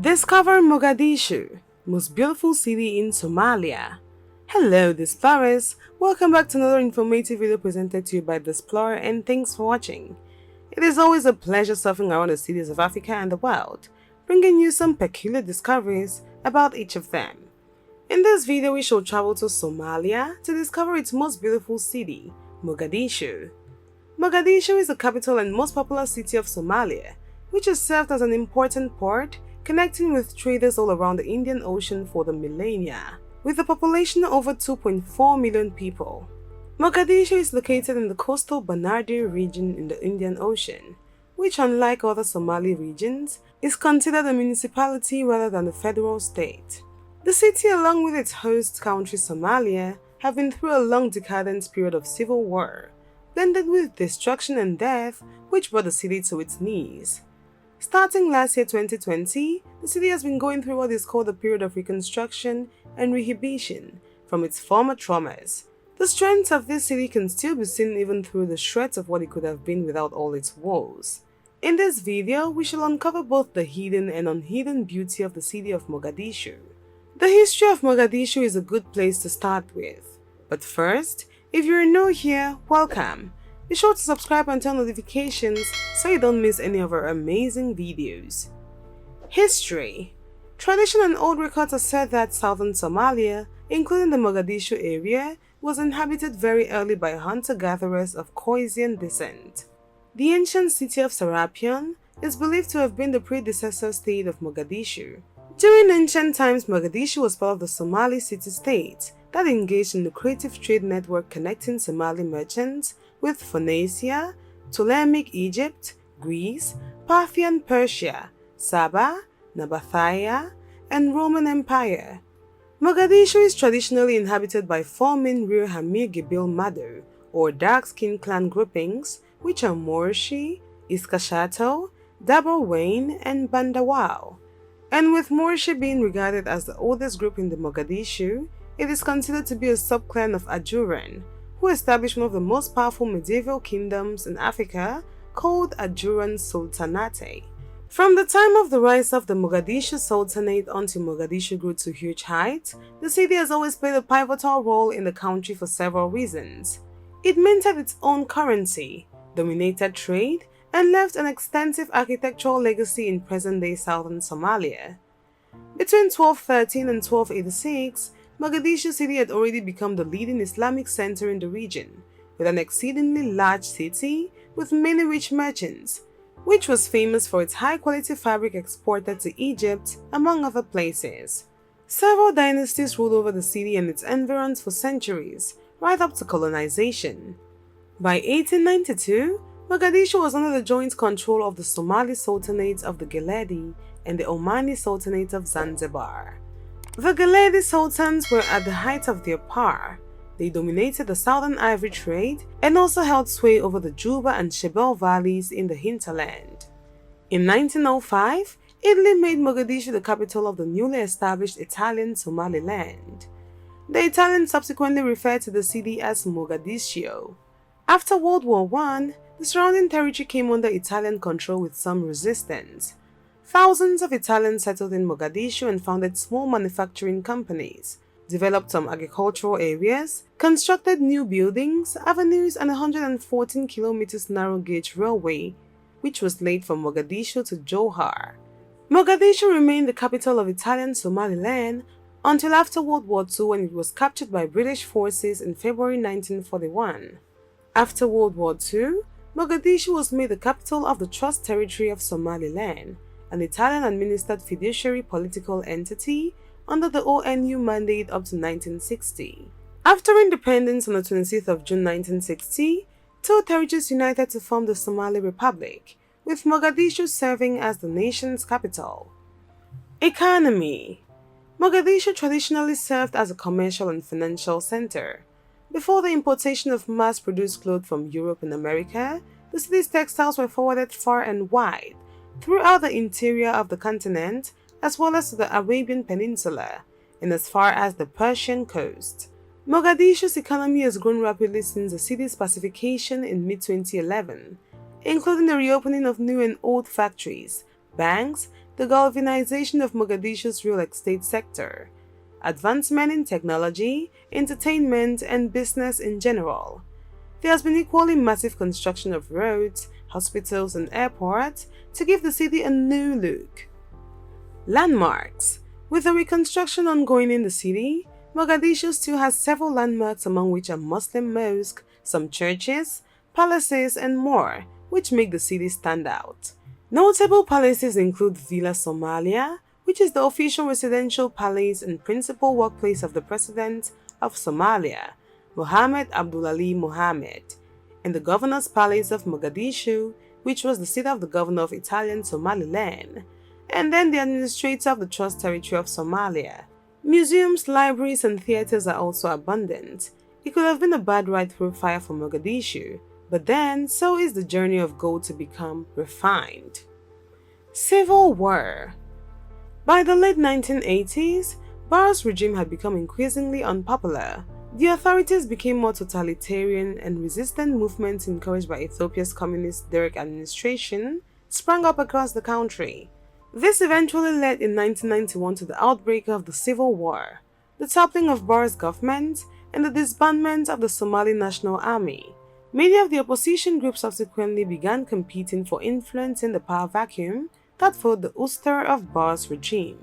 Discover Mogadishu, most beautiful city in Somalia. Hello, Discoverers! Welcome back to another informative video presented to you by the Explorer, and thanks for watching. It is always a pleasure surfing around the cities of Africa and the world, bringing you some peculiar discoveries about each of them. In this video, we shall travel to Somalia to discover its most beautiful city, Mogadishu. Mogadishu is the capital and most popular city of Somalia, which has served as an important port connecting with traders all around the Indian Ocean for the millennia. With a population of over 2.4 million people, Mogadishu is located in the coastal Banardir region in the Indian Ocean, which, unlike other Somali regions, is considered a municipality rather than a federal state. The city, along with its host country Somalia, have been through a long decadent period of civil war, blended with destruction and death, which brought the city to its knees. Starting last year 2020, the city has been going through what is called a period of reconstruction and rehabilitation from its former traumas. The strength of this city can still be seen even through the shreds of what it could have been without all its walls. In this video, we shall uncover both the hidden and unhidden beauty of the city of Mogadishu. The history of Mogadishu is a good place to start with. But first, if you're new here, welcome. Be sure to subscribe and turn notifications so you don't miss any of our amazing videos. History. Tradition and old records assert that southern Somalia, including the Mogadishu area, was inhabited very early by hunter-gatherers of Khoisan descent. The ancient city of Serapion is believed to have been the predecessor state of Mogadishu. During ancient times, Mogadishu was part of the Somali city-state that engaged in lucrative trade network connecting Somali merchants with Phoenicia, Ptolemaic Egypt, Greece, Parthian Persia, Saba, Nabathaya, and Roman Empire. Mogadishu is traditionally inhabited by four main Rear Hamir Gebil Mado, or dark-skinned clan groupings, which are Morshi, Iskashato, Dabarwain, and Bandawao. And with Morshi being regarded as the oldest group in the Mogadishu, it is considered to be a subclan of Ajuran, who established one of the most powerful medieval kingdoms in Africa called Ajuran Sultanate. From the time of the rise of the Mogadishu Sultanate until Mogadishu grew to huge heights, the city has always played a pivotal role in the country for several reasons. It minted its own currency, dominated trade, and left an extensive architectural legacy in present-day southern Somalia. Between 1213 and 1286, Mogadishu city had already become the leading Islamic center in the region, with an exceedingly large city with many rich merchants, which was famous for its high-quality fabric exported to Egypt, among other places. Several dynasties ruled over the city and its environs for centuries, right up to colonization. By 1892, Mogadishu was under the joint control of the Somali Sultanate of the Geledi and the Omani Sultanate of Zanzibar. The Geledi Sultans were at the height of their power. They dominated the southern ivory trade and also held sway over the Juba and Shebel valleys in the hinterland. In 1905, Italy made Mogadishu the capital of the newly established Italian Somaliland. The Italians subsequently referred to the city as Mogadiscio. After World War I, the surrounding territory came under Italian control with some resistance. Thousands of Italians settled in Mogadishu and founded small manufacturing companies, developed some agricultural areas, constructed new buildings, avenues, and a 114 kilometers narrow-gauge railway, which was laid from Mogadishu to Johar. Mogadishu remained the capital of Italian Somaliland until after World War II, when it was captured by British forces in February 1941. After World War II, Mogadishu was made the capital of the Trust Territory of Somaliland, an Italian-administered fiduciary political entity under the ONU mandate up to 1960. After independence on the 26th of June 1960, two territories united to form the Somali Republic, with Mogadishu serving as the nation's capital. Economy. Mogadishu traditionally served as a commercial and financial center. Before the importation of mass-produced clothes from Europe and America, the city's textiles were forwarded far and wide, throughout the interior of the continent, as well as to the Arabian Peninsula, and as far as the Persian coast. Mogadishu's economy has grown rapidly since the city's pacification in mid-2011, including the reopening of new and old factories, banks, the galvanization of Mogadishu's real estate sector, advancement in technology, entertainment, and business in general. There has been equally massive construction of roads, hospitals, and airports to give the city a new look. Landmarks. With the reconstruction ongoing in the city, Mogadishu still has several landmarks, among which are Muslim mosques, some churches, palaces, and more, which make the city stand out. Notable palaces include Villa Somalia, which is the official residential palace and principal workplace of the President of Somalia, Mohammed Abdullahi Mohammed, and the Governor's Palace of Mogadishu, which was the seat of the Governor of Italian Somaliland, and then the administrator of the Trust Territory of Somalia. Museums, libraries, and theaters are also abundant. It could have been a bad ride through fire for Mogadishu, but then so is the journey of gold to become refined. Civil War. By the late 1980s, Barre's regime had become increasingly unpopular. The authorities became more totalitarian, and resistant movements encouraged by Ethiopia's communist Derg administration sprang up across the country. This eventually led in 1991 to the outbreak of the Civil War, the toppling of Barre's government, and the disbandment of the Somali National Army. Many of the opposition groups subsequently began competing for influence in the power vacuum that followed the ouster of Barre's regime.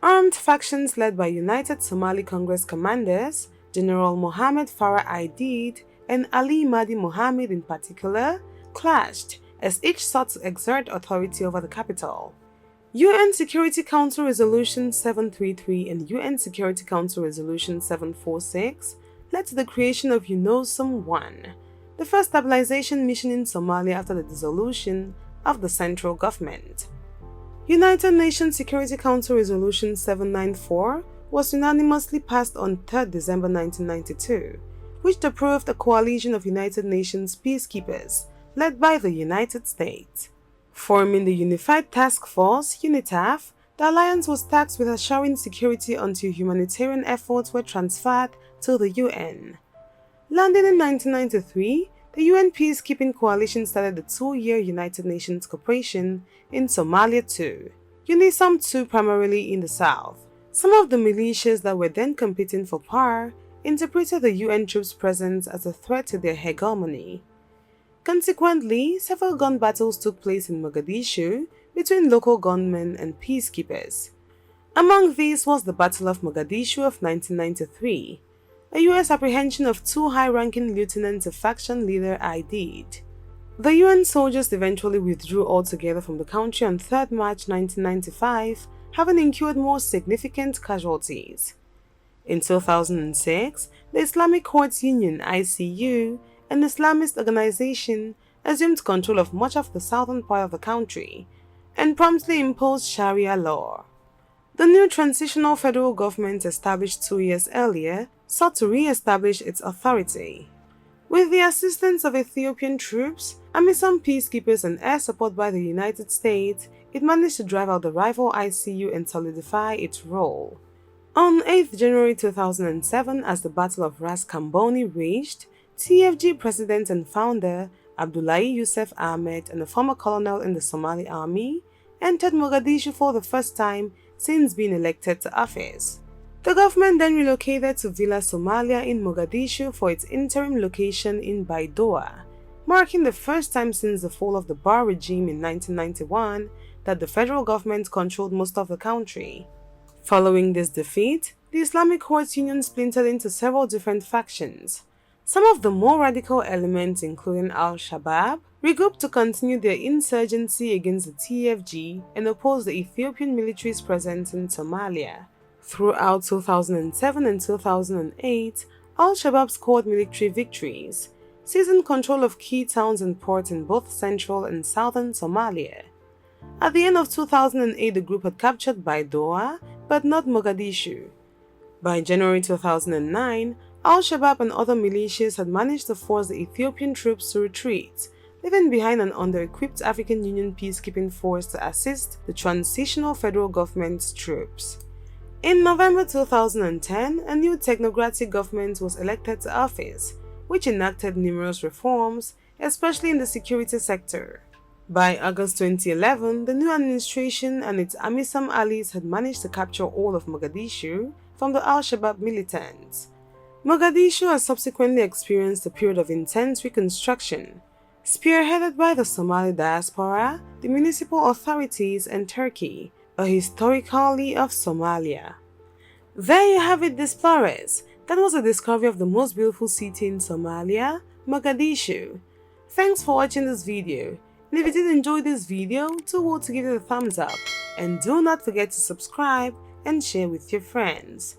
Armed factions led by United Somali Congress commanders, General Mohammed Farah Aidid and Ali Mahdi Mohammed in particular, clashed as each sought to exert authority over the capital. UN Security Council Resolution 733 and UN Security Council Resolution 746 led to the creation of UNOSOM 1, the first stabilization mission in Somalia after the dissolution of the central government. United Nations Security Council Resolution 794 was unanimously passed on 3 December 1992, which approved a coalition of United Nations peacekeepers led by the United States. Forming the Unified Task Force, UNITAF, the alliance was tasked with assuring security until humanitarian efforts were transferred to the UN. Landing in 1993, the UN Peacekeeping Coalition started the 2-year United Nations cooperation in Somalia too, UNISOM 2 primarily in the south. Some of the militias that were then competing for power interpreted the UN troops' presence as a threat to their hegemony. Consequently, several gun battles took place in Mogadishu between local gunmen and peacekeepers. Among these was the Battle of Mogadishu of 1993, a US apprehension of 2 high-ranking lieutenants of faction leader Aidid. The UN soldiers eventually withdrew altogether from the country on 3 March 1995, having incurred more significant casualties. In 2006, the Islamic Courts Union (ICU), an Islamist organization, assumed control of much of the southern part of the country and promptly imposed Sharia law. The new transitional federal government established 2 years earlier sought to re-establish its authority. With the assistance of Ethiopian troops, AMISOM peacekeepers and air support by the United States, it managed to drive out the rival ICU and solidify its role. On 8 January 2007, as the Battle of Ras Kamboni raged, TFG president and founder Abdullahi Yusuf Ahmed and a former colonel in the Somali army entered Mogadishu for the first time since being elected to office. The government then relocated to Villa Somalia in Mogadishu for its interim location in Baidoa, marking the first time since the fall of the Barre regime in 1991 that the federal government controlled most of the country. Following this defeat, the Islamic Courts Union splintered into several different factions. Some of the more radical elements, including Al-Shabaab, regrouped to continue their insurgency against the TFG and oppose the Ethiopian military's presence in Somalia. Throughout 2007 and 2008, Al-Shabaab scored military victories, seizing control of key towns and ports in both central and southern Somalia. At the end of 2008, the group had captured Baidoa, but not Mogadishu. By January 2009, Al-Shabaab and other militias had managed to force the Ethiopian troops to retreat, leaving behind an under-equipped African Union peacekeeping force to assist the transitional federal government's troops. In November 2010, a new technocratic government was elected to office, which enacted numerous reforms, especially in the security sector. By August 2011, the new administration and its AMISOM allies had managed to capture all of Mogadishu from the Al-Shabaab militants. Mogadishu has subsequently experienced a period of intense reconstruction, spearheaded by the Somali diaspora, the municipal authorities, and Turkey, a historically of Somalia. There you have it, explorers. That was a discovery of the most beautiful city in Somalia, Mogadishu. Thanks for watching this video. And if you did enjoy this video, do well to give it a thumbs up. And do not forget to subscribe and share with your friends.